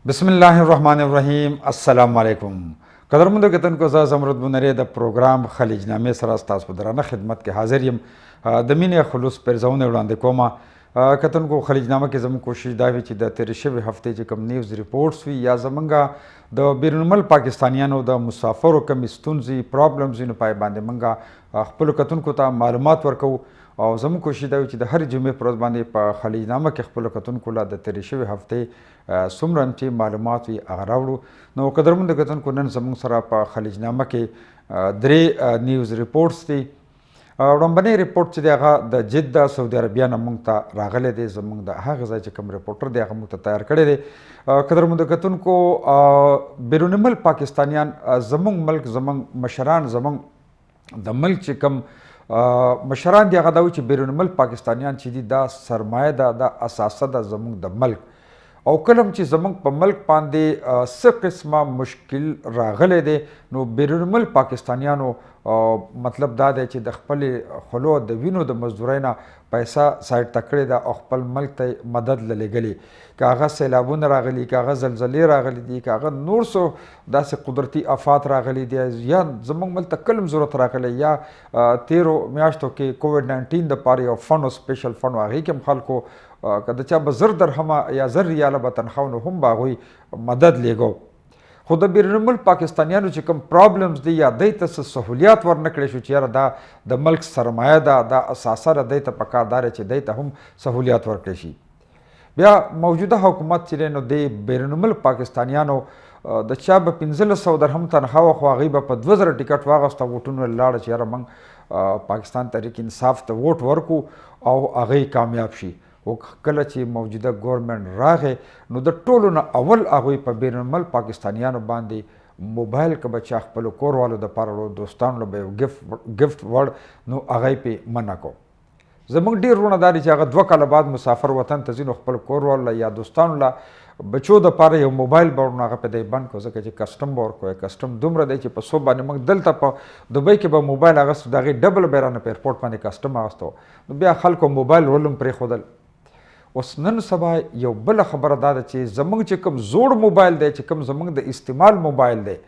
बिस्मिल्लाहिर्रहमानिर्रहीम अस्सलाम वालेकुम कदरमंदो कतन को ज़मरुद बुनरे द प्रोग्राम खलीजनामे सर अस्तास पुदराना खिदमत के हाजिर यम दमीन खुलूस पर ज़ौन उड़ान कोमा कतन को खलीजनामा के ज़म कोशिश दावी ची द तेरशव हफ्ते च कम न्यूज़ रिपोर्ट्स हुई या ज़मंगा द बैरुल पाकिस्तानियानो द मुसाफिर कम स्तुंजी प्रॉब्लम्स इन पाए बांधे मंगा खपल कतन को ता मालूमात वर्को और ज़म कोशिश दावी ची द हर जुमे पर बांधे खलीजनामा के खपल कतन को ला द तेरशव हफ्ते सुमरन ची मालूमात हुई आगरावड़ू नो कदरमंद कतन को नन ज़मंग सरा पा खलीजनामा के दरे न्यूज़ रिपोर्ट्स थी वड़ंबने रिपोर्ट च देगा द जिद्दा सऊदी अरबिया नमंग ता रागले दे ज़मंग द हा गज़ा च कम रिपोर्टर देगा मुक्त तैयार करे दे कदरमंद कतन को बैरुल पाकिस्तानियान ज़मंग मल्क ज़मंग मशरान ज़मंग द मल्क च कम मशरान देगा दावी च बैरुल पाकिस्तानियान ची दा सरमाया दा असासा दा ज़मंग द मल्क और कलम ची ज़मंग प मल्क पांदे स किस्मा मुश्किल रागले दे नो बैरुल पाकिस्तानियानो मतलब दा दे ची द खपल खलो द विनो द मजदूरैना पैसा साइड तकड़े दा और खपल मल्क ते मदद लले गली कागा सैलाबुन रागली कागा जलजले रागली दी कागा नूर सो दा से कुदरती आफात रागली दी या ज़मंग मल तकलम ज़रूरत रागले या 13 म्याश्तों के कोविड-19 द पारी और फंड और स्पेशल फंड आगे के मखाल को कदचा बज़र दरहमा या ज़र रियाला बतनखाउन हम बागोई मदद लेगो खुद बैरुल पाकिस्तानियानो च कम प्रॉब्लम्स दी या दई तस सहूलियात वर नकड़े शु चेयर दा द मल्क सरमाया दा असासा दई त पकारदार च दई त हम सहूलियात वर कृषि बिया मौजूदा हुकूमत चिरे नो दे बैरुल पाकिस्तानियानो द चाब 1500 दरहम तनख्वाह ख्वागी ब 2000 टिकट वागस्ता वोटुन लाड़ चेयर मंग पाकिस्तान तहरीक इंसाफ त वोट वर्कू और आगे कामयाब शी वो कल ची मौजूदा गवर्नमेंट रागे नो द टोलो न अवल आगोई पर बैरुल पाकिस्तानियानो बांधे मोबाइल का बच्चा खपलो कोर वालो द पारो दोस्तान लो बे गिफ्ट वर्ड नो आगे पे मना को ज़मंग ढेर रोनादारी चागा 2 काल बाद मुसाफिर वतन तजिनो खपल कोर वाला या दोस्तान ला बचो द पारे यो मोबाइल बरना का पे दे बन को सके ची कस्टम बोर को कस्टम दुमरा दे ची पसो बाने मंग दलता प दुबई के बा मोबाइल आगस दागे डबल बेरान पे एयरपोर्ट पाने कस्टम आगस्तो बिया खल को मोबाइल रोलम प्रे खोदल उस नन सबा यो बल खबर दादा ची ज़मंग च कम जोड़ मोबाइल दे च कम ज़मंग द इस्तेमाल मोबाइल दे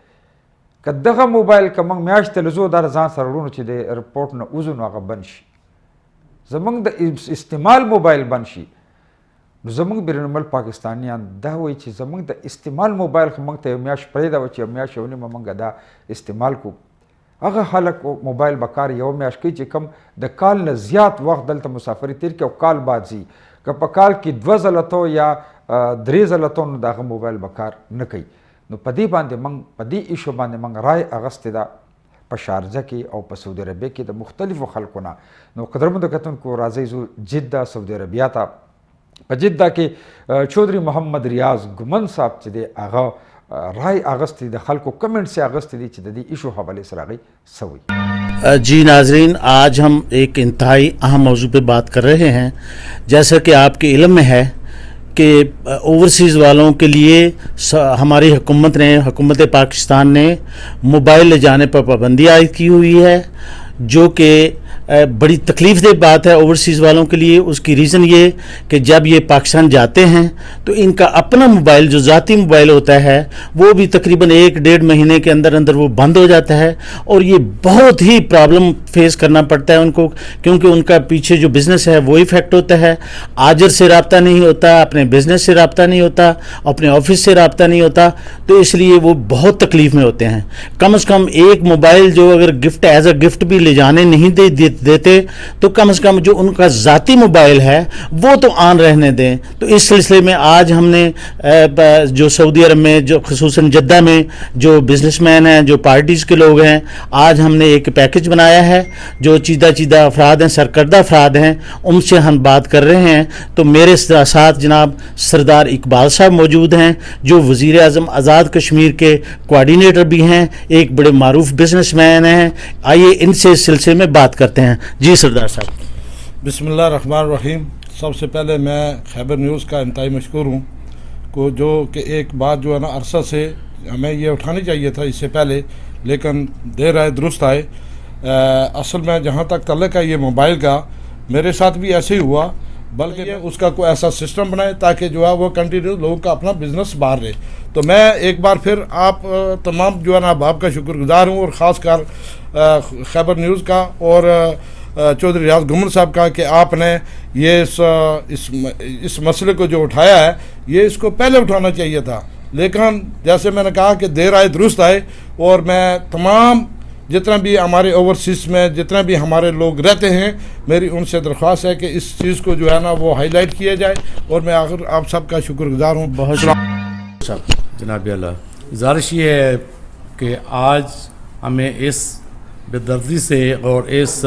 कदगा मोबाइल कमंग म्याश तलजो दार जान सरलून ची दे रिपोर्ट न उजुन आगा बनशी ज़मंग द इस्तेमाल मोबाइल बनशी ज़मंग बैरुल पाकिस्तानियान दा वही ची ज़मंग द इस्तेमाल मोबाइल खमंग ते म्याश परेदा वची म्याश योनी ममंग दा इस्तेमाल को अगर हालक मोबाइल बकार यो म्याश की ची कम द काल न ज़्यादा वक्त दलता मुसाफरी तीर के काल बाजी का पकाल की 2 ज़लतो या 3 ज़लतो न दाग मोबाइल बकार न कई नो पदी बांधे मंग पदी इशो बांधे मंग राय अगस्त दा पशारजा की और सऊदी अरबिया की द मुख्तलिफ खलकोना नो कदरमंद कतन को राज़ी जिद्दा सऊदी अरबिया था जिद्दा के चौधरी मोहम्मद रियाज गुमन साहब चदे आगा राय अगस्त द खल को कमेंट से अगस्त दी चदी इशो हवाले से रागई सवी जी नाजरीन, आज हम एक इंतहाई अहम मौजू पे बात कर रहे हैं। जैसा कि आपके इल्म में है कि ओवरसीज़ वालों के लिए हमारी हुकूमत पाकिस्तान ने मोबाइल ले जाने पर पाबंदी आयद की हुई है, जो कि बड़ी तकलीफ़ दे बात है ओवरसीज़ वालों के लिए। उसकी रीज़न ये कि जब ये पाकिस्तान जाते हैं तो इनका अपना मोबाइल जो ज़ाती मोबाइल होता है वो भी तकरीबन 1-1.5 महीने के अंदर अंदर वो बंद हो जाता है और ये बहुत ही प्रॉब्लम फेस करना पड़ता है उनको, क्योंकि उनका पीछे जो बिज़नेस है वो इफ़ेक्ट होता है। आजर से रब्ता नहीं होता, अपने बिज़नेस से रब्ता नहीं होता, अपने ऑफिस से रब्ता नहीं होता, तो इसलिए वो बहुत तकलीफ़ में होते हैं। कम से कम एक मोबाइल जो अगर गिफ्ट एज अ गिफ्ट भी ले जाने नहीं देते तो कम से कम जो उनका ज़ाती मोबाइल है वो तो ऑन रहने दें। तो इस सिलसिले में आज हमने जो सऊदी अरब में, जो खुसूसन जद्दा में जो बिजनेसमैन हैं, जो पार्टीज़ के लोग हैं, आज हमने एक पैकेज बनाया है। जो चीदा अफराद हैं, सरकर्दा अफराद हैं, उनसे हम बात कर रहे हैं। तो मेरे साथ जनाब सरदार इकबाल साहब मौजूद हैं, जो वज़ीर आज़म आज़ाद कश्मीर के कोऑर्डिनेटर भी हैं, एक बड़े मारूफ बिजनेसमैन हैं। आइए इनसे इस सिलसिले में बात करते हैं। जी सरदार साहब। बिस्मिल्लाहिर्रहमानिर्रहीम। सबसे पहले मैं खैबर न्यूज़ का इंतहाई मशकूर हूँ को जो कि एक बात जो है ना अरसा से हमें ये उठानी चाहिए था इससे पहले, लेकिन देर आए दुरुस्त आए। असल में जहाँ तक तल्लुक़ है ये मोबाइल का, मेरे साथ भी ऐसे ही हुआ بلکہ اس کا کوئی ایسا سسٹم بنائے تاکہ جو ہے وہ کنٹینیو لوگوں کا اپنا بزنس باہر رہے. تو میں ایک بار پھر آپ تمام جو ہے نا احباب کا شکر گزار ہوں، اور خاص کر خیبر نیوز کا اور چودھری ریاض گمن صاحب کا کہ آپ نے یہ اس مسئلے کو جو اٹھایا ہے یہ اس کو پہلے اٹھانا چاہیے تھا. لیکن جیسے میں نے کہا کہ دیر آئے درست آئے، اور میں تمام جتنا بھی ہمارے اوورسیز میں جتنا بھی ہمارے لوگ رہتے ہیں، میری ان سے درخواست ہے کہ اس چیز کو جو ہے نا وہ ہائی لائٹ کیا جائے. اور میں آخر آپ سب کا شکر گزار ہوں. جناب اللہ، گزارش یہ ہے کہ آج ہمیں اس بے دردی سے اور اس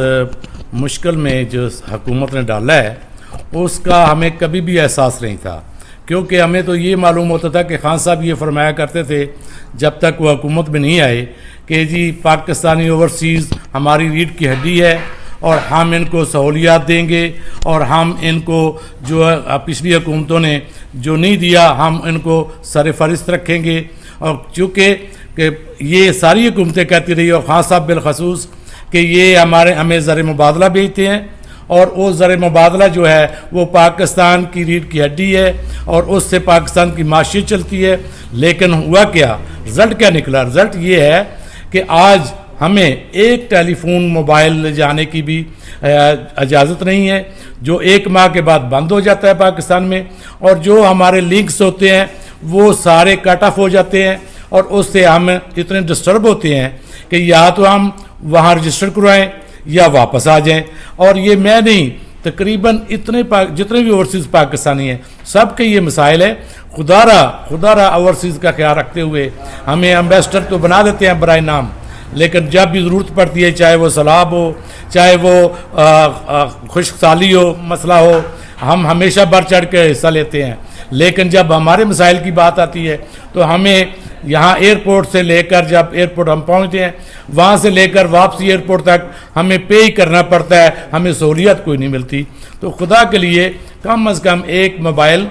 مشکل میں جو حکومت نے ڈالا ہے اس کا ہمیں کبھی بھی احساس نہیں تھا، کیونکہ ہمیں تو یہ معلوم ہوتا تھا کہ خان صاحب یہ فرمایا کرتے تھے جب تک وہ حکومت میں نہیں آئے کہ جی پاکستانی اوورسیز ہماری ریڑھ کی ہڈی ہے اور ہم ان کو سہولیات دیں گے، اور ہم ان کو جو پچھلی حکومتوں نے جو نہیں دیا ہم ان کو سر فہرست رکھیں گے. اور چونکہ کہ یہ ساری حکومتیں کہتی رہی اور خان صاحب بالخصوص کہ یہ ہمیں زر مبادلہ بھیجتے ہیں، اور وہ زر مبادلہ جو ہے وہ پاکستان کی ریڑھ کی ہڈی ہے اور اس سے پاکستان کی معیشت چلتی ہے. لیکن ہوا کیا، رزلٹ کیا نکلا؟ رزلٹ یہ ہے کہ آج ہمیں ایک ٹیلی فون موبائل لے جانے کی بھی اجازت نہیں ہے، جو 1 ماہ کے بعد بند ہو جاتا ہے پاکستان میں، اور جو ہمارے لنکس ہوتے ہیں وہ سارے کٹ آف ہو جاتے ہیں، اور اس سے ہم اتنے ڈسٹرب ہوتے ہیں کہ یا تو ہم وہاں رجسٹر کروائیں یا واپس آ جائیں. اور یہ میں نہیں، تقریباً جتنے بھی اوورسیز پاکستانی ہیں سب کے یہ مسائل ہے. خدا را اوورسیز کا خیال رکھتے ہوئے ہمیں ایمبیسڈر تو بنا دیتے ہیں برائے نام، لیکن جب بھی ضرورت پڑتی ہے، چاہے وہ سیلاب ہو، چاہے وہ خشک سالی ہو، مسئلہ ہو، ہم ہمیشہ بڑھ چڑھ کے حصہ لیتے ہیں. لیکن جب ہمارے مسائل کی بات آتی ہے تو ہمیں یہاں ایئرپورٹ سے لے کر جب ایئرپورٹ ہم پہنچتے ہیں وہاں سے لے کر واپسی ایئرپورٹ تک ہمیں پے ہی کرنا پڑتا ہے، ہمیں سہولیت کوئی نہیں ملتی. تو خدا کے لیے کم از کم ایک موبائل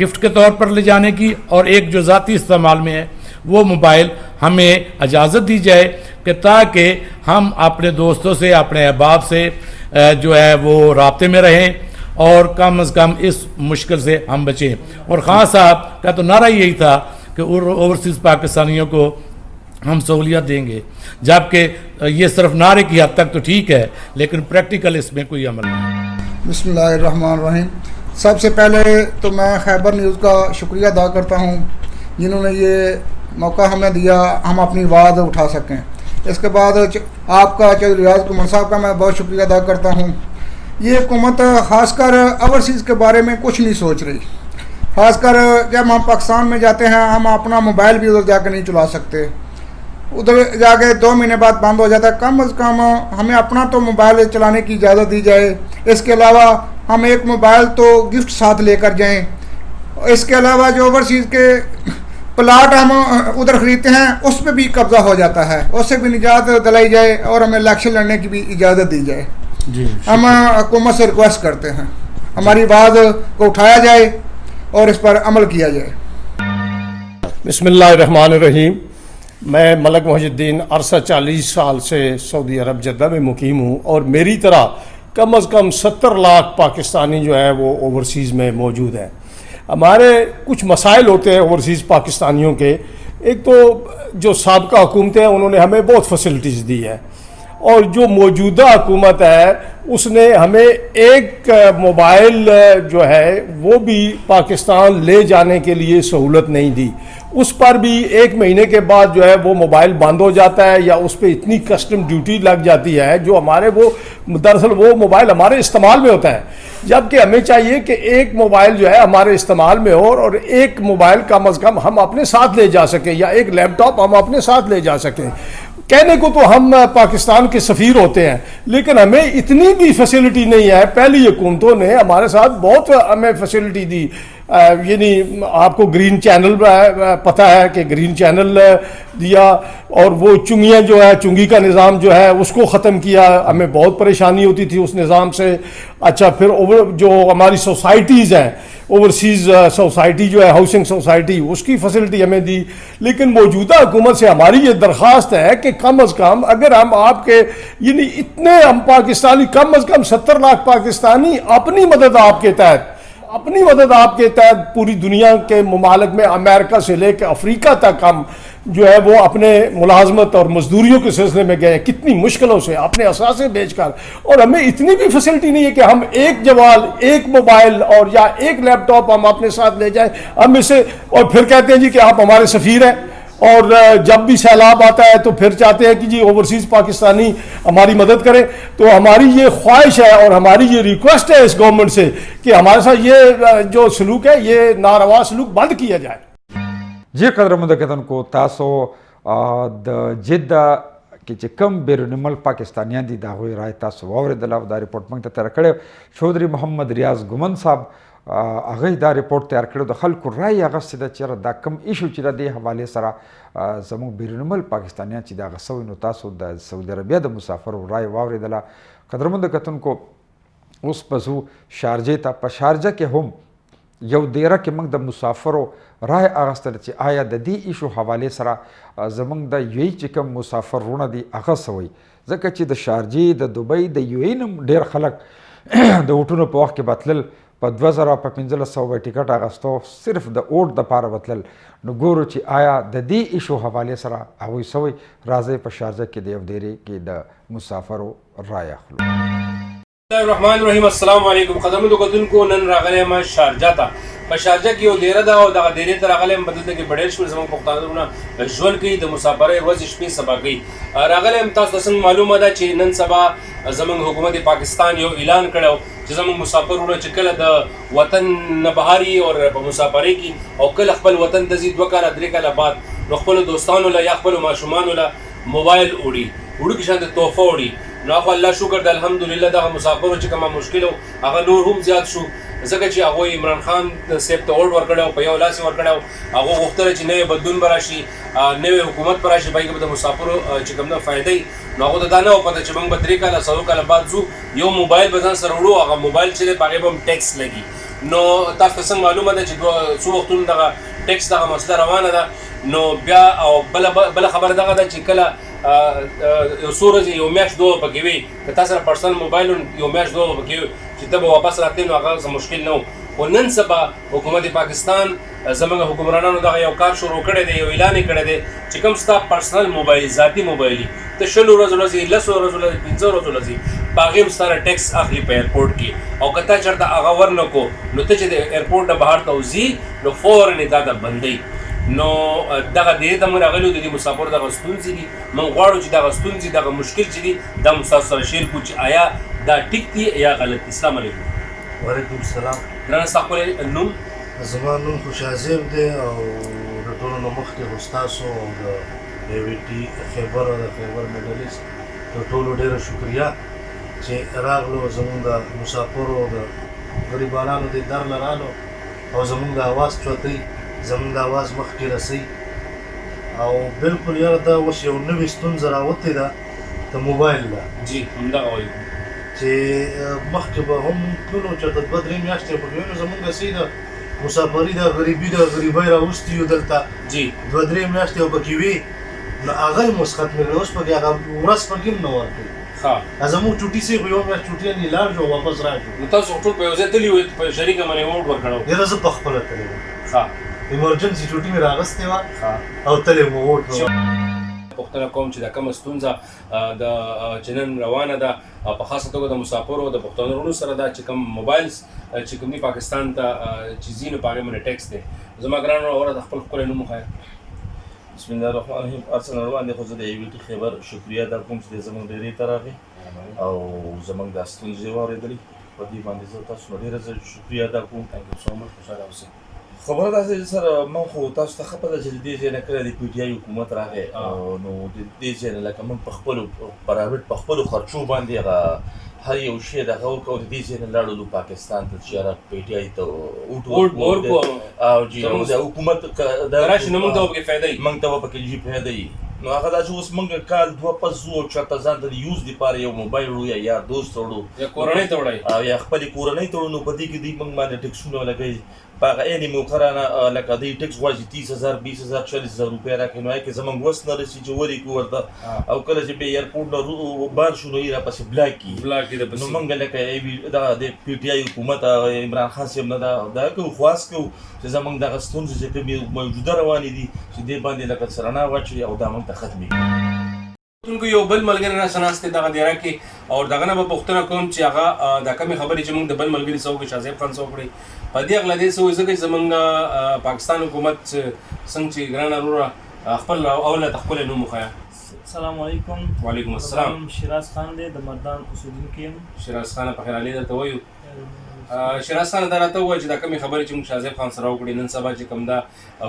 گفٹ کے طور پر لے جانے کی اور ایک جو ذاتی استعمال میں ہے وہ موبائل ہمیں اجازت دی جائے کہ تاکہ ہم اپنے دوستوں سے، اپنے احباب سے جو ہے وہ رابطے میں رہیں اور کم از کم اس مشکل سے ہم بچیں. اور خان صاحب کا تو نعرہ یہی تھا کہ اوورسیز پاکستانیوں کو ہم سہولیت دیں گے، جبکہ یہ صرف نعرے کی حد تک تو ٹھیک ہے لیکن پریکٹیکل اس میں کوئی عمل نہیں. بسم اللہ الرحمن الرحیم. سب سے پہلے تو میں خیبر نیوز کا شکریہ ادا کرتا ہوں جنہوں نے یہ موقع ہمیں دیا ہم اپنی آواز اٹھا سکیں. اس کے بعد آپ کا چودھری ریاض گمن صاحب کا میں بہت شکریہ ادا کرتا ہوں. یہ حکومت خاص کر اوورسیز کے بارے میں کچھ نہیں سوچ رہی. خاص کر جب ہم پاکستان میں جاتے ہیں ہم اپنا موبائل بھی ادھر جا کے نہیں چلا سکتے، ادھر جا کے 2 مہینے بعد بند ہو جاتا ہے. کم از کم ہمیں اپنا تو موبائل چلانے کی اجازت دی جائے. اس کے علاوہ ہم ایک موبائل تو گفٹ ساتھ لے کر جائیں. اس کے علاوہ جو اوورسیز کے پلاٹ ہم ادھر خریدتے ہیں اس پہ بھی قبضہ ہو جاتا ہے، اس سے بھی نجات دلائی جائے اور ہمیں الیکشن لڑنے کی بھی اجازت دی جائے. ہم حکومت سے ریکویسٹ کرتے ہیں ہماری آواز کو اٹھایا جائے اور اس پر عمل کیا جائے. بسم اللہ الرحمن الرحیم. میں ملک محی الدین عرصہ 40 سال سے سعودی عرب جدہ میں مقیم ہوں، اور میری طرح کم از کم 70 لاکھ پاکستانی جو ہے وہ اوورسیز میں موجود ہیں. ہمارے کچھ مسائل ہوتے ہیں اوورسیز پاکستانیوں کے. ایک تو جو سابقہ حکومتیں ہیں انہوں نے ہمیں بہت فیسلٹیز دی ہے، اور جو موجودہ حکومت ہے اس نے ہمیں ایک موبائل جو ہے وہ بھی پاکستان لے جانے کے لیے سہولت نہیں دی. اس پر بھی 1 مہینے کے بعد جو ہے وہ موبائل بند ہو جاتا ہے یا اس پہ اتنی کسٹم ڈیوٹی لگ جاتی ہے جو ہمارے وہ دراصل وہ موبائل ہمارے استعمال میں ہوتا ہے، جبکہ ہمیں چاہیے کہ ایک موبائل جو ہے ہمارے استعمال میں ہو اور ایک موبائل کم از کم ہم اپنے ساتھ لے جا سکیں یا ایک لیپ ٹاپ ہم اپنے ساتھ لے جا سکیں. کہنے کو تو ہم پاکستان کے سفیر ہوتے ہیں لیکن ہمیں اتنی بھی فیسلٹی نہیں ہے. پہلی حکومتوں نے ہمارے ساتھ بہت ہمیں فیسلٹی دی. यानी आपको ग्रीन चैनल पता है कि ग्रीन चैनल दिया, और वो चुंगियाँ जो है, चुंगी का निज़ाम जो है उसको ख़त्म किया, हमें बहुत परेशानी होती थी उस निज़ाम से। अच्छा, फिर जो हमारी सोसाइटीज़ हैं, ओवरसीज़ सोसाइटी जो है, हाउसिंग सोसाइटी, उसकी फैसिलिटी हमें दी। लेकिन मौजूदा हुकूमत से हमारी ये दरख्वास्त है कि कम अज़ कम अगर हम आपके यानी इतने हम पाकिस्तानी, कम अज़ कम 70 लाख पाकिस्तानी अपनी मदद आपके तहत पूरी दुनिया के ममालिक में, अमेरिका से लेकर अफ्रीका तक हम जो है वो अपने मुलाजमत और मजदूरियों के सिलसिले में गए, कितनी मुश्किलों से अपने असासे बेचकर, और हमें इतनी भी फैसिलिटी नहीं है कि हम एक जवाल, एक मोबाइल और या एक लैपटॉप हम अपने साथ ले जाएं। हम इसे और फिर कहते हैं जी कि आप हमारे सफ़ीर हैं, और जब भी सैलाब आता है तो फिर चाहते हैं कि जी ओवरसीज़ पाकिस्तानी हमारी मदद करें। तो हमारी ये ख्वाहिश है और हमारी ये रिक्वेस्ट है इस गवर्नमेंट से कि हमारे साथ ये जो सलूक है, ये नारवा सलूक बंद किया जाए। जी कदरमंदो केतन को तासो द जिद्दा कि چې کم بیرون ملک پاکستانیان دي د هغوی رایې تاسو واورېدله او دا رپورټ موږ ته تیاره کړی. چودھری محمد ریاض ګومن صاحب هغه دا رپورټ تیار کړی، د خلکو رایې اخیستې ده چېرې دا کم ایشو چې د دې حوالې سره زموږ بیرون ملک پاکستانیان چې دغه سوی، نو تاسو د سعودي عربیه د مسافرو رایې واورېدله. قدرمنو کتونکو اوس به ځو شارجې ته. په شارجه کې هم یو دیره کې موږ د مسافرو رای اخیستله چې آیا د دې ایشو حوالې سره زموږ د یو ای چې کوم مسافر وروڼه دي هغه څه وایي، ځکه چې د شارجې، د دوبۍ، د یو ای نه ډېر خلک د اوټونو په وخت کې به تلل، په 2000 په 1500 به ټکټ اخیستو صرف د اوټ دپاره به تلل. نو ګورو چې آیا د دې ایشو حوالې سره هغوی څه وایي. راځئ په شارجه کې د یو دیرې کې د مسافرو رای اخلو. بسم الله الرحمن الرحیم. السلام علیکم. قدرمنو کتونکو، نن راغلی یم شارجه ته. په شارجه کې یو دیره ده او دغه دیرې ته راغلی یم. په دلته کې ډېر شمېر زموږ پښتانه وروڼه ژوند کوي، د مسافرۍ ورځې شپې سبا کوي. راغلی یم، تاسو ته څنګه معلومه ده چې نن سبا زموږ حکومت پاکستان یو اعلان کړی چې زموږ مسافر وروڼه چې کله د وطن نه بهر یي او په مسافرۍ کې او کله خپل وطن ته ځي 2 کاله 3 کاله بعد، نو خپلو دوستانو له یا خپلو ماشومانو له موبایل وړي، وړوکي شانته تحفه وړي. نو هغه الله شکر د الحمدلله دغه مسافرو چې کومه مشکل و هغه نور هم زیات شو، ځکه چې هغوی عمران خان صاحب ته اوډ ورکړی او په یو لاس یې ورکړی او هغه غوښتله چې نوی بدلون به راشي، نوی حکومت به راشي، پای کې به د مسافرو چې کوم ده فایده وي. نو هغو ته دا نه وه پته چې موږ به 3 کاله 100 کاله بعد ځو، یو موبایل به ځان سره وړو، هغه موبایل چې دی په هغې به هم ټیکس لګي. نو تاسو ته څنګه معلومه ده چې څو وختونو دغه ټیکس دغه مسله روانه ده. نو بیا او بله خبره دغه ده چې کله یو څو ورځې یو میاشت دوه پکې وي، که تا سره پرسنل موبایل یو میاشت دوه پکې وي چې ته به واپس راتلې، نو هغه څه مشکل نه و. خو نن سبا حکومت پاکستان زموږ حکمرانانو دغه یو کار شروع کړی دی، یو اعلان یې کړی دی چې کوم ستا پرسنل موبایل، ذاتي موبایل وي، ته 20 ورځو لځې، 10 ورځو لځې، 15 ورځو لځې، په هغې هم ستا نه ټیکس اخلي په ایرپورټ کې. او که تا چېرته هغه ورنه کو، نو ته چې د ایرپورټ نه بهر ته وځي، نو فوراً یې دا د بندوي. نو دغه دیرې ته موږ راغلي د دې مسافرو دغه ستونزې دي، موږ غواړو چې دغه ستونزې، دغه مشکل چې دي، دا موږ ستاسو سره شیر کړو چې آیا دا ټیک دي یا غلط دي. السلام علیکم. وعلیکم السلام. ګرانه ستا خپل نوم؟ زما نوم خوشحاظم دی او د ټولو نه مخکې خو ستاسو او د AVT خیبر او د خیبر مډلس د ټولو ډېره شکریا چې راغلو، زموږ د مسافرو او د غریبانانو د در لرالو او زموږ د اواز چوتۍ، زموږ د اواز مخکې رسئ. او بالکل یاره دا اوس یو نوې ستونزه راوتې ده د موبایل ده. جی همدغه وایو چې مخکې به هم تللو چېرته 2-3 میاشتې پکې وي، نو زموږ هسې د مسافري د غریبي راوستي یو دلته 2-3 میاشتې او پکې وي، نو هغه یې مو ختمېږي. اوس پکې هغه ورځ پکې هم نه ورکوي. زموږ چوټي صاحب یو میاشت چوټي نه لاړ شو، واپس راځو. نو تاسو ټول په یو ځای تللي وئ، په شریکه باندې اوډ ورکړی و؟ یاره زه پخپله تللی وم، ایمرجنسي چوټي مې راغستې وه او تللی وم اوډ. پوښتنه کوم چې دا کومه ستونزه د چې نن روانه ده په خاصه توګه د مسافرو د پښتنو وروڼو سره ده چې کوم موبایلز چې کوم دي پاکستان ته چې ځي، نو په هغې باندې ټیکس دی. زما ګرانو اوره د خپل ښکلی نوم وښایه. بسم الله الرحمن الرحیم. ارڅه روان دی، خو زه د AVT خیبر شکریا در کوم چې زموږ ډېرې ته راغی او زموږ دا ستونزې واورېدلې، په دې باندې زه تاسو نه ډېره شکریا ادا کوم. تhank you so much. خوشحاله اوسئ. خبره داسې چې سر من خو تاسو ته ښه پته چې د دې ځای نه کله د PTI حکومت راغی، نو د دې ځای نه لکه موږ په خپلو پرایویټ په خپلو خرچو باندې هغه هر یو شی دغه ورکوو د دې ځای نه لاړلو پاکستان ته چې هغه پی ټي آی ته اوټ ورکو او جی او د حکومت د راشي نه موږ ته وبکې فایده وي موږ ته به پکې جي فایده وي نو هغه دا چې اوس موږ کال 2 چېرته ځان ته د یوز دپاره یو موبایل وړو یا یار دوست وړو یا کورنۍ ته وړئ او یا خپلې کورنۍ ته وړو نو په دې کې دوی موږ باندې ټکسونه لګوي په هغه عین موقع رانه لکه دوی ټکس غواړي 30,000 20,000 40,000 روپۍ راکړي نو هغې کې زموږ وس نه رسي چې ولیکو ورته او کله چې بیا ایرپورټ نه بار شو نو یې راپسې بلاک کړي نو موږ لکه دغه د پی ټي آی حکومت عمران خان صاحب نه دا کوو خواست کوو چې زموږ دغه ستونزې چې کومې موجوده روانې دي چې دې باندې لکه رڼا واچوي او دا موږ ته ختمې کړي تونکو یو بل ملګری راسره ناست دی دغه دیره کې او دغه نه به پوښتنه کوم چې هغه دا کمې خبرې چې موږ د بل ملګري څه وکړي شاه صاحب خان څه وکړي په دې هکله دې څه وایي ځکه چې زموږ پاکستان حکومت څنګه چې ګرانه وروره خپل اوله ته ښکلی نوم وښیه. السلام علیکم. وعلیکم السلام. شیراز خان دی د مردان اوسېدونکی یم. شیراز خان په خیر علي درته وایو. شیراز خان دا راته ووایه چې دا کمې خبرې چې موږ شاه صاحب خان سره وکړې نن سبا چې کوم دا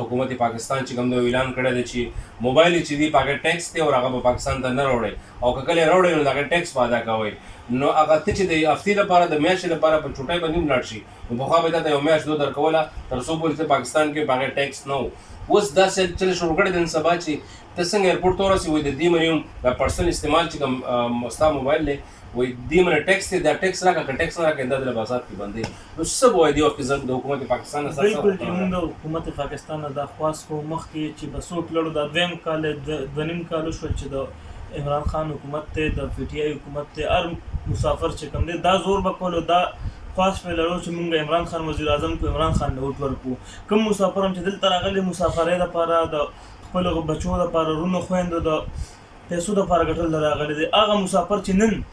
حکومت پاکستان چې کوم دا اعلان کړی دی چې موبایل چې دی په هغه ټیکس دی او هغه به پاکستان ته نه راوړئ او که کله یې راوړئ نو د هغه ټیکس به ادا کوئ نو هغه ته چې د هفتې لپاره د میاشتې لپاره په چوټۍ باندې هم لاړ شي نو پخوا به تا ته یو میاشت دو درکوله تر څو پورې چې پاکستان کې په هغه ټیکس نه و. اوس داسې چل شروع کړی دی نن سبا چې ته څنګه ایرپورټ ته ورسې وایي د دې منې هم دا پرسنل استعمال چې کوم ستا موبایل دی وایي دې منې ټیکس دی دا ټیکس راکړه که ټیکس نه راکړې دا د لباسات کې بندوي نو څه به وایي دې وخت کې د حکومت پاکستان نه بالکل چې موږ د حکومت پاکستان نه دا خواست کوو مخکې چې به څوک لړو دا دویم کال دوه نیم کال وشول چې د عمران خان حکومت دی د پی ټي آی حکومت دی هر مسافر چې کوم دی دا زور به کولو دا خواست مې لرو چې موږ عمران خان وزیر اعظم کو عمران خان له اوټ ورکړو کوم مسافر هم چې دلته راغلي مسافرۍ دپاره د خپلو بچو دپاره رونو خویندو د پیسو دپاره ګټل راغلی دی هغه مسافر چې نن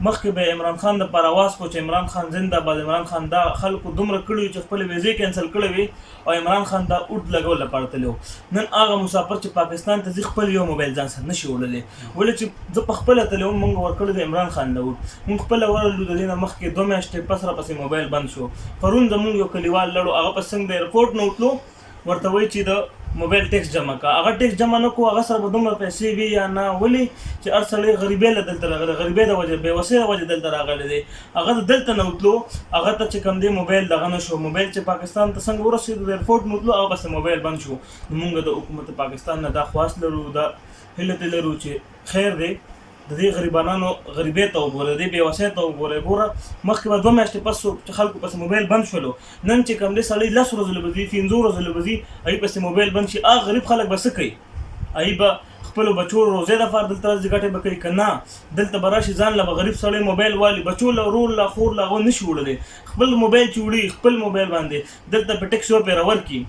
مخکې به عمران خان دپاره آواز کو چې عمران خان زنده باد عمران خان دا خلکو دومره کړي چې خپلې ویزې کینسل کړې وي او عمران خان دا اوټ لګول لپاره تللی و نن هغه مسافر چې پاکستان ته ځي خپل یو موبایل ځان سره نشي وړلی ولې چې زه په خپله تللی وم موږ ورکړی د عمران خان له اوټ موږ خپله ورلو د دې نه مخکې 2 میاشتې پس راپسې موبایل بند شو پرون زموږ یو کلیوال لړو هغه په څنګ د ایرپورټ نه وتلو ورته وایي چې د موبایل ټیکس جمع کا هغه ټیکس جمع نه کو هغه سره به دومره پیسې وي یا نه ولې چې هر سړی غریبۍ له دلته راغلی غریبۍ د وجې بېوسۍ د وجې دلته راغلی دی هغه د دلته نه وتلو هغه ته چې کوم دی موبایل دغه نه شو موبایل چې پاکستان ته څنګه ورسېدو د ایرپورټ نه وتلو هغه پسې موبایل بند شو نو موږ د حکومت پاکستان نه دا خواست لرو دا هیله ترې لرو چې خیر دی د دې غریبانو غریبۍ ته وګوره د دې بېوسۍ ته وګوره ګوره مخکې به 2 میاشتې پس چې خلکو پسې موبایل بند شولو نن چې کوم دی سړی 10 ورځو له به ځي 15 ورځو له به ځي هغوی پسې موبایل بند شي هغه غریب خلک به څه کوي هغوی به خپلو بچو روزۍ دپاره دلته راځي ګټې به کوي که نه دلته به راشي ځان له به غریب سړی موبایل والي بچو له ورور له خور له هغه نشي وړلی خپل موبایل چې وړي خپل موبایل باندې دلته په ټیکس وپېره ورکړي.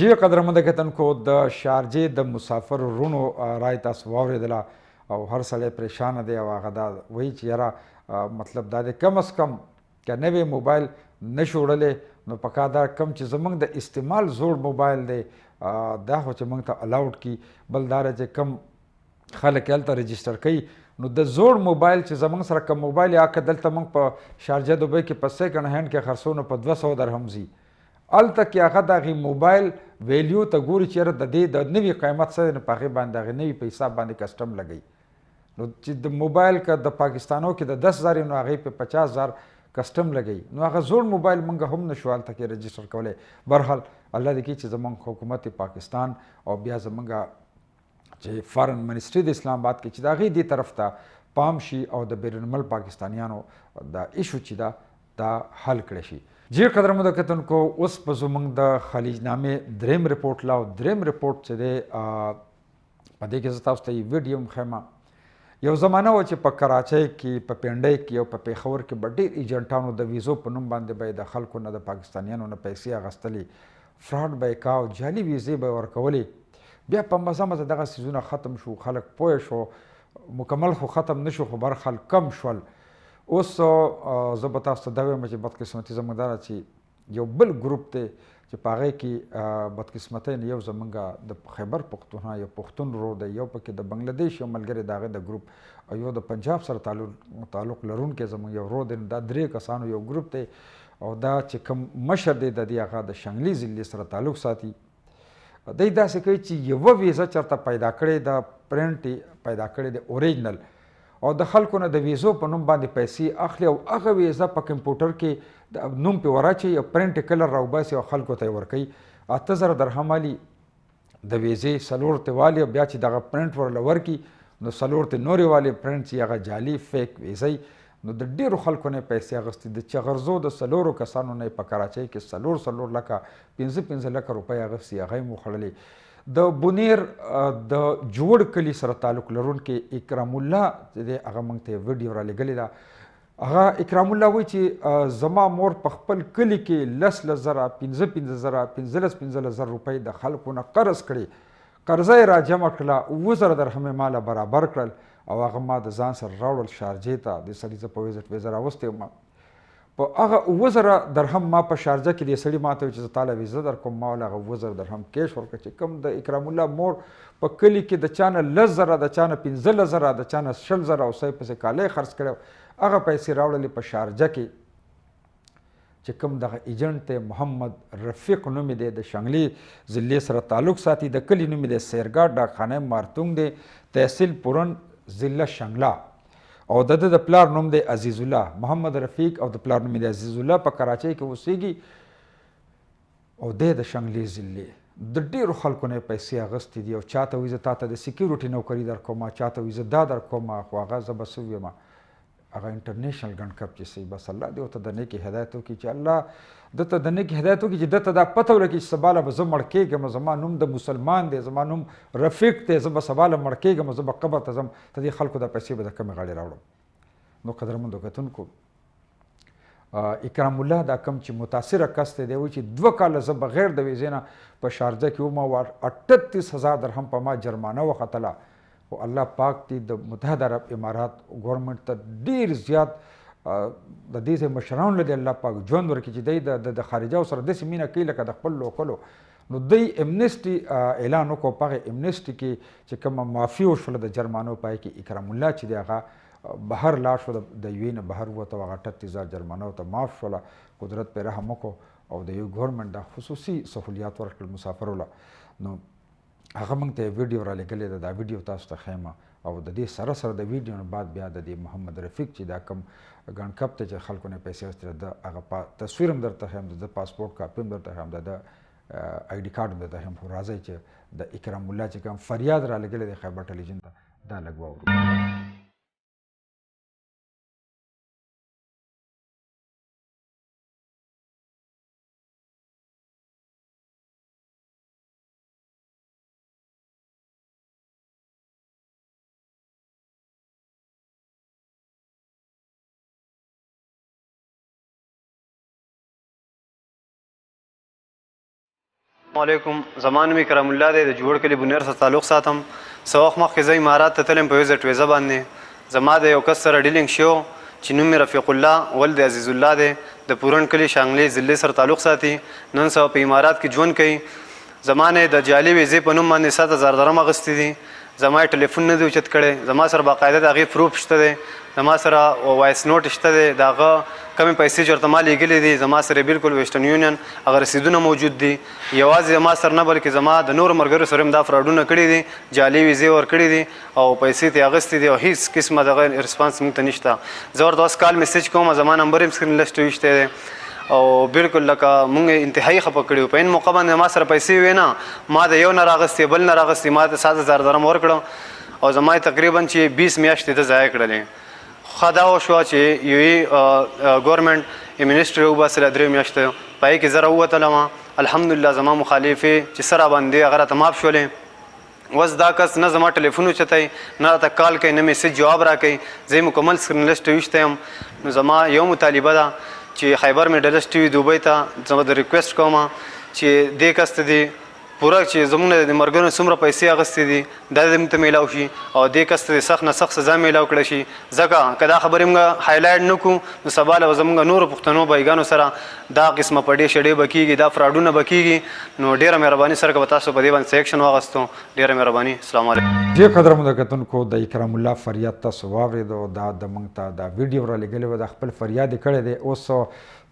جی قدرمند کتونکو د شارجې د مسافر رونو رای تاسو واورېدله او هر سړی پریشانه دی او هغه دا وایي چې یاره مطلب دا دی کم از کم که نوی موبایل نشو وړلی نو پکار دا کم چې زموږ د استعمال زوړ موبایل دی دا خو چې موږ ته الاؤډ کړي بل دا چې کم خلک هلته رجسټر کوي نو د زوړ موبایل چې زموږ سره کم موبایل یا که دلته موږ په شارجه دوبۍ کې په سیکنډ هینډ کې خرڅو نو په 200 درهم ځي هلته کې هغه د هغې موبایل ویلیو ته ګوري چې یاره د دې د نوي قیمت څه دی نو په هغې باندې هغې نوي په حساب باندې کسټم لګوي نو چې د موبایل که د پاکستانو کې د 10,000 نو هغې په 50,000 کسټم لګوي نو هغه زوړ موبایل موږ هم نشو هلته کې رجسټر کولی برحال الله دې کړي چې زموږ حکومت پاکستان او بیا زموږ چې فارن منسټري د اسلام آباد کې چې د هغې دې طرف ته پام شي او د بیرونمل پاکستانیانو دا ایشو چې دا حل کړی شي. جی قدرمنو کتونکو اوس په زموږ د خلیج نامې دریم رپورټ لا او دریم رپورټ چې دی په دې کې زه تاسو ته یې ویډیو هم ښیم یو زمانه وه چې په کراچۍ کې په پنډۍ کې او په پېښور کې به ډېر ایجنټانو د ویزو په نوم باندې به یې د خلکو نه د پاکستانیانو نه پیسې اخیستلې فراډ به یې کا او جعلي ویزې به یې ورکولې بیا په مزه مزه دغه څیزونه ختم شو خلک پوه شو مکمل خو ختم نه شو خو برخل کم شول اوس زه به تاسو ته دا وایم چې بدقسمتي زموږ دا چې یو بل ګروپ دی چې په هغې کې بدقسمتۍ نه یو زموږ د خیبر پښتونخوا یو پښتون ورور دی یو پکې د بنګلادیش یو ملګری د هغې د ګروپ او یو د پنجاب سره تعلق لرونکی زموږ یو ورور دی دا 3 کسانو یو ګروپ دی او دا چې کوم مشر دی د دې هغه د شنګلي ضلعې سره تعلق ساتي دی داسې کوي چې یوه ویزه چېرته پیدا کړې د پرنټ پیدا کړې د اوریجنل او د خلکو نه د ویزو په نوم باندې پیسې اخلي او هغه ویزه په کمپیوټر کې د نوم پې وراچوي او پرنټ کلر راوباسي او خلکو ته یې ورکوي. 8000 درهم والي د ویزې 4 ته والي او بیا چې دغه پرنټ ورله ورکړي نو 4 ته نورې والي پرنټ چې هغه جعلي فیک ویزه نو د ډېرو خلکو نه پیسې اخیستې. د چغرزو د 4 کسانو نه په کراچۍ کې 4 لکه 15 لکه روپۍ اخیستې، هغه یې وخوړلې. د بونیر د جوړ کلي سره تعلق لرونکي اکرام الله چې دی هغه موږ ته ویډیو رالیږلې ده. هغه اکرام الله وایي چې زما مور په خپل کلي کې 10,000 15,000 روپۍ د خلکو نه قرض کړي، قرضه یې را جمع کړله، 9,000 درهم یې ماله برابر کړل او هغه ما د ځان سره راوړل شارجې ته. د سړي زه په ویزټ ویزه راوستی وم، په هغه 9,000 درهم ما په شارجه کې د سړي ماته وایي چې زه تاله ویزه در کوم. ما له هغه 9,000 درهم کیش ورکړه چې کوم د اکرام الله مور په کلي کې د چا نه 10,000 د چا نه 15,000 د چا نه 60,000 او څه پسې کالی خرڅ کړی، هغه پیسې راوړلې په شارجه کې چې کوم دغه ایجنټ دی محمد رفیق نوم دی، د شنګلي ضلع سره تعلق ساتي. د کلي نوم دی سیرګا ډاکخانه مارتونګ دی، تحصیل پورن ضلع شنګلا، او د پلار نوم دی عزیز الله محمد رفیق او د پلار نوم دی عزیز الله. په کراچۍ کې اوسېږي او دی د شنګلي ضلع. د ډېرو خلکو نه پیسې اخیستې دي او چاته وایي زه تاته د سیکیورټي نوکري در کومه، چاته وایي زه دا در کومه، خو هغه زه به څه ویم، هغه انټرنیشنل ګڼ کپ چې صحیح. بس الله دې ورته د نیکې هدایت وکړي چې الله دته د نیکې هدایت وکړي چې دته دا پته ولګي چې سبا له به زه مړ کېږم، زما نوم د مسلمان دی، زما نوم رفیق دی، زه به سبا له مړ کېږم، زه به قبر ته ځم، ته دې خلکو دا پیسې به د کمې غاړې راوړم. نو قدرمندو کتونکو اکرام الله دا کم چې متاثره کس دی وایي چې 2 کاله زه بغیر د ویزې نه په شارجه کې وم او 38,000 درهم په ما جرمانه وختله. خو الله پاک دی د متحده عرب امارات ګورنمنټ ته ډېر زیات د دې ځای مشرانو له دې الله پاک ژوند ورکړي چې دی د خارجاو سره داسې مینه کوي لکه د خپل لوکلو. نو دوی امنیسټي اعلان وکړو، په هغې امنیسټي کې چې کومه معافي وشوله د جرمانو پای کې اکرام الله چې دی هغه بهر لاړ شو، د یوې نه بهر ووته او هغه 38,000 جرمانه ورته معاف شوله. قدرت پرې رحم وکړو او د یو ګورنمنټ دا خصوصي سهولیات ورکړل مسافرو له. نو هغه موږ ته ویډیو رالیږلې ده، دا ویډیو تاسو ته ښیم او د دې سره سره د ویډیو نه بعد بیا د دې محمد رفیق چې دا کوم ګڼ کپ ته چې خلکو نه پیسې اخیستې ده هغه تصویر هم درته ښیم، د پاسپورټ کاپي هم درته ښیم، د آی ډي کارډ هم درته ښیم. خو راځئ چې د اکرام الله چې کوم فریاد رالیږلی دی خیبر ټلویزیون ته دا لږ واورو. علیکم، زمان می کرم الله دی د جوړ کلی بونیر سره تعلق ساتم. څه وخت مخکې زه امارات ته تلم په ویزټ ویزه باندې. زما د یو کس سره ډیلینګ شو چې نوم مې رفیق الله ولد عزیز الله دی، د پورن کلی شانګلي ضلع سره تعلق ساتي، نن سبا په امارات کې ژوند کوي. زما نه د جعلي ویزې په نوم باندې 7,000 درهم اخیستي دي. زما یې ټلیفون نه دی اوچت کړی، زما سره باقاعده د هغې پروف شته دی، زما سره وایس نوټ شته دی، د هغه کمې پیسې چې ورته ما لیږلې دي زما سره بالکل ویسټرن یونین هغه رسیدونه موجود دي. یوازې زما سره نه بلکې زما د نورو ملګرو سره هم دا فراډونه کړي دي، جعلي ویزې ورکړي دي او پیسې ترې اخیستې دي او هېڅ قسمه دغه رسپانس موږ ته نشته. زه ورته اوس کال میسیج کوم، زما نمبر هم سکرین لسټ ویشتی دی او بالکل لکه مونږ انتهایی خفه کړي وو. په این موقع باندې ما سره پیسې وې نه، ما د یو نه راغستې بل نه راغستې، ما ته 7,000 درهم ورکړه او زما تقریبا چې 20 میاشتې ته ضایع کړلې. ښه دا وشوه چې یوې ګورنمنټ منسټر وباسله 3 میاشتې، په هغې کې زه راووتلم. الحمدلله زما مخالفې چې سره باندې هغه راته معاف شولې. اوس دا کس نه زما ټلیفون اوچتی، نه راته کال کوي، نه میسیج جواب راکوي. زه مکمل سکرین لسټ ویشتی یم. نو زما یو مطالبه ده چې خیبر میډلس ټي وي دوبۍ ته زه د ریکویسټ کوم چې دې کس ته دې پوره چې زموږ نه د مرګونو څومره پیسې اخیستې دي دا دې موږ ته میلاو شي او دې کس ته سخت نه سخت سزا میلاو کړی شي. ځکه که دا خبرې موږ هایلایټ نه کړو نو سبا له زموږ نورو پښتنو بایګانو سره دا قسمه پډې شډې به کېږي، دا فراډونه به کېږي. نو ډېره مهرباني سره که به تاسو په دې باندې څه ایکشن واخیستو ډېره مهرباني. السلام علیکم. ډېر قدرمنو کتونکو د اکرام الله فریاد تاسو واورېدو، دا د موږ ته دا ویډیو رالیږلی و، دا خپل فریاد یې کړی دی. اوس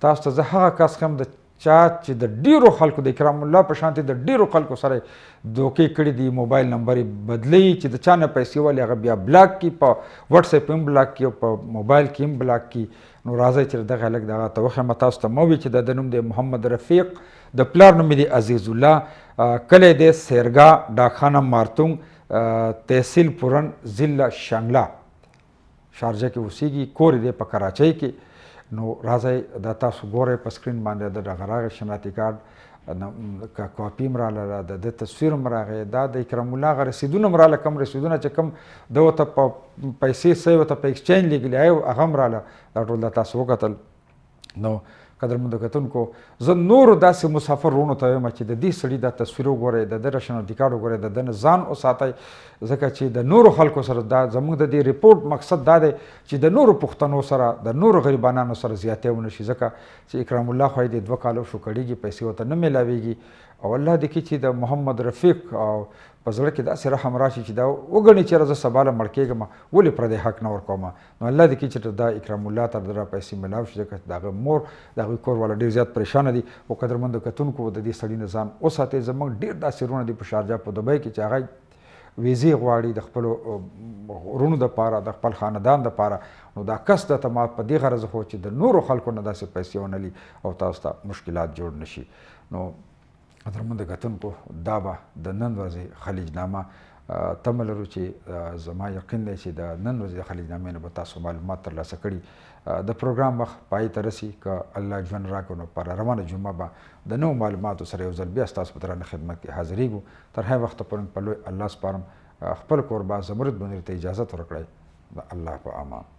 تاسو ته زه هغه کس ښیم چا چې د ډیرو خلکو د اکرام الله په شانتي د ډیرو خلکو سره دوکې کړي دي، موبایل نمبر یې بدلی چې د چا نه پیسې والي هغه بیا بلاک کړي، په وټس اپ هم بلاک کړي او په موبایل کې هم بلاک کړي. نو راځئ چې دغه هلک دغه ته وښیم تاسو ته مو وي چې د نوم دی محمد رفیق، د پلار نوم دی عزیز الله، کلی دی سیرګا، ډاکخانه مارتونګ، تحصیل پورن، ضلع شانګله، شارجه کې اوسیږي، کور دی په کراچۍ کې. نو راځئ دا تاسو ګورئ په سکرین باندې د دغه راغی شناختی کارډ کاپي هم راغله، د ده تصویر هم راغی، دا د اکرام الله هغه رسیدونه هم راغله، کوم رسیدونه چې کوم ده ورته په پیسې څه ورته په ایکسچینج لیږلي هغه هم راغله. دا ټول دا تاسو وکتل. نو قدرمنو کتونکو زه نورو داسې مسافر وروڼو ته وایم چې د دې سړي دا تصویر وګورئ، د ده شناختی کارډ وګورئ، د ده نه ځان وساتئ، ځکه چې د نورو خلکو سره دا زموږ د دې ریپورټ مقصد دا دی چې د نورو پښتنو سره د نورو غریبانانو سره زیاتی ونه شي، ځکه چې اکرام الله خو یې د 2 کالو شو کړېږي، پیسې ورته نه میلاویږي. او الله دې کړي چې د محمد رفیق او په زړه کې داسې رحم راشي چې دا وګڼي چې زه سبا له مړ کېږم، ولې پردی حق نه ورکوم. نو الله دې کړي چې دا اکرام الله ته د پیسې میلاو شي، ځکه د هغه مور د هغوی کور والا ډېر زیات پریشانه دي. او قدرمندو کتونکو د دې سړي نه ځان وساتئ. زموږ ډېر داسې وروڼه دي په شارجه په دوبۍ کې چې هغه ویزې غواړي د خپلو وروڼو دپاره، د خپل خاندان دپاره. نو دا کس درته ما په دې غرض خو چې د نورو خلکو نه داسې پیسې ونه لي او تاسو ته مشکلات جوړ نه شي. نو قدرمنو کتونکو دا به د نن ورځې خلیجنامه تمه لرو چې زما یقین دی چې د نن ورځې د خلیجنامې نه به تاسو معلومات ترلاسه کړي. د پروګرام وخت پای ته رسي، که الله ژوند راکړو نو پر روانه جمعه به د نوو معلوماتو سره یو ځل بیا ستاسو په درانه خدمت کې حاضرېږو. تر هغه وخته پورې په لوی الله سپارم. خپل کوربا زمرد منیر ته اجازت ورکړئ. د الله په امان.